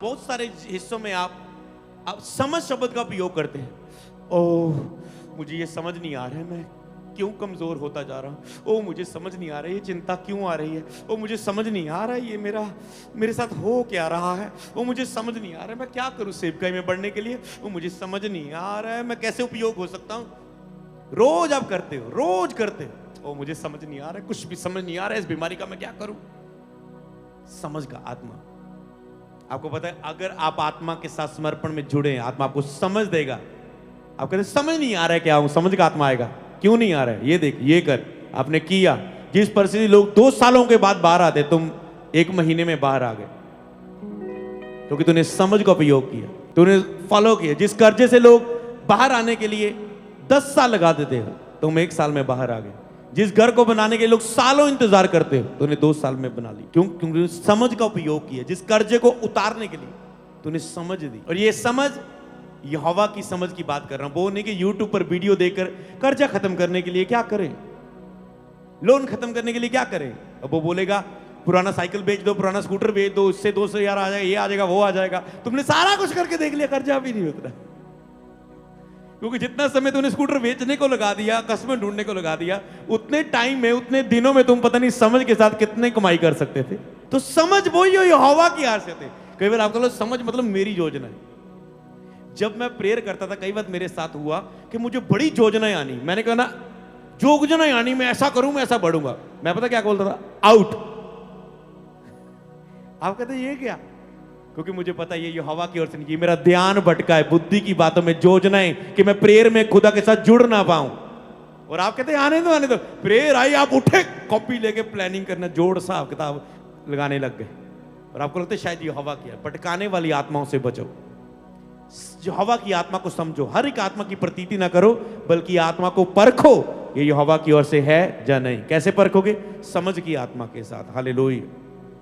बहुत सारे हिस्सों में आप समझ शब्द का उपयोग करते हैं। ओह, मुझे ये समझ नहीं आ रहा है, मैं क्यों कमजोर होता जा रहा हूँ। ओह, मुझे समझ नहीं आ रहा है ये चिंता क्यों आ रही है। ओह, मुझे समझ नहीं आ रहा है ये मेरे साथ हो क्या रहा है। ओह, मुझे समझ नहीं आ रहा है मैं क्या करूँ सेवकाई में बढ़ने के लिए। ओह, मुझे समझ नहीं आ रहा है मैं कैसे उपयोग हो सकता हूँ। रोज आप करते हो, रोज करते हो। ओह, मुझे समझ नहीं आ रहा है, कुछ भी समझ नहीं आ रहा है, इस बीमारी का मैं क्या करूँ। समझ का आत्मा, आपको पता है अगर आप आत्मा के साथ समर्पण में जुड़े, आत्मा आपको समझ देगा। आप कहते समझ नहीं आ रहा है क्या हूं, समझ का आत्मा आएगा। क्यों नहीं आ रहा है, ये देख, ये कर, आपने किया। जिस परिस्थिति लोग 2 सालों के बाद बाहर आते, तुम 1 महीने में बाहर आ गए, क्योंकि तूने समझ का उपयोग किया, तूने फॉलो किया। जिस कर्जे से लोग बाहर आने के लिए 10 साल लगा देते हो, तुम 1 साल में बाहर आ गए। जिस घर को बनाने के लिए लोग सालों इंतजार करते हो, तूने 2 साल में बना ली। क्यों? क्योंकि समझ का उपयोग किया। जिस कर्जे को उतारने के लिए तूने समझ दी। और ये समझ, यहोवा की समझ की बात कर रहा हूं। वो नहीं कि यूट्यूब पर वीडियो देखकर कर्जा खत्म करने के लिए क्या करें, लोन खत्म करने के लिए क्या करें। अब वो बोलेगा पुराना साइकिल बेच दो, पुराना स्कूटर बेच दो, इससे 200,000 आ जाएगा, ये आ जाएगा, वो आ जाएगा। तुमने सारा कुछ करके देख लिया, कर्जा भी नहीं उतरा। क्योंकि जितना समय तूने स्कूटर बेचने को लगा दिया, कस्टमर ढूंढने को लगा दिया, उतने टाइम में, उतने दिनों में तुम पता नहीं समझ के साथ कितने कमाई कर सकते थे। तो समझ वही हो, यहोवा की आर से थे। कई बार आपको समझ मतलब मेरी योजना है। जब मैं प्रेयर करता था, कई बार मेरे साथ हुआ कि मुझे बड़ी योजनाएं आनी। मैंने कहा ना, योजनाएं आनी, मैं ऐसा करूं, मैं ऐसा बढ़ूंगा। मैं पता क्या बोलता था, आउट। आप कहते ये क्या? क्योंकि मुझे पता है ये यहोवा की ओर से नहीं, मेरा ध्यान भटका है बुद्धि की बातों में, योजनाएं कि मैं प्रेयर में खुदा के साथ जुड़ ना पाऊं। और आप कहते हैं आने दो। प्रेयर आई, आप उठे, कॉपी लेके प्लानिंग करना, जोड़ साहब किताब लगाने लग गए। और आपको लगता है शायद यहोवा की है। भटकाने वाली आत्माओं से बचो, यहोवा की आत्मा को समझो। हर एक आत्मा की प्रतीति ना करो, बल्कि आत्मा को परखो, ये यहोवा की ओर से है या नहीं। कैसे परखोगे? समझ की आत्मा के साथ। हालेलुया।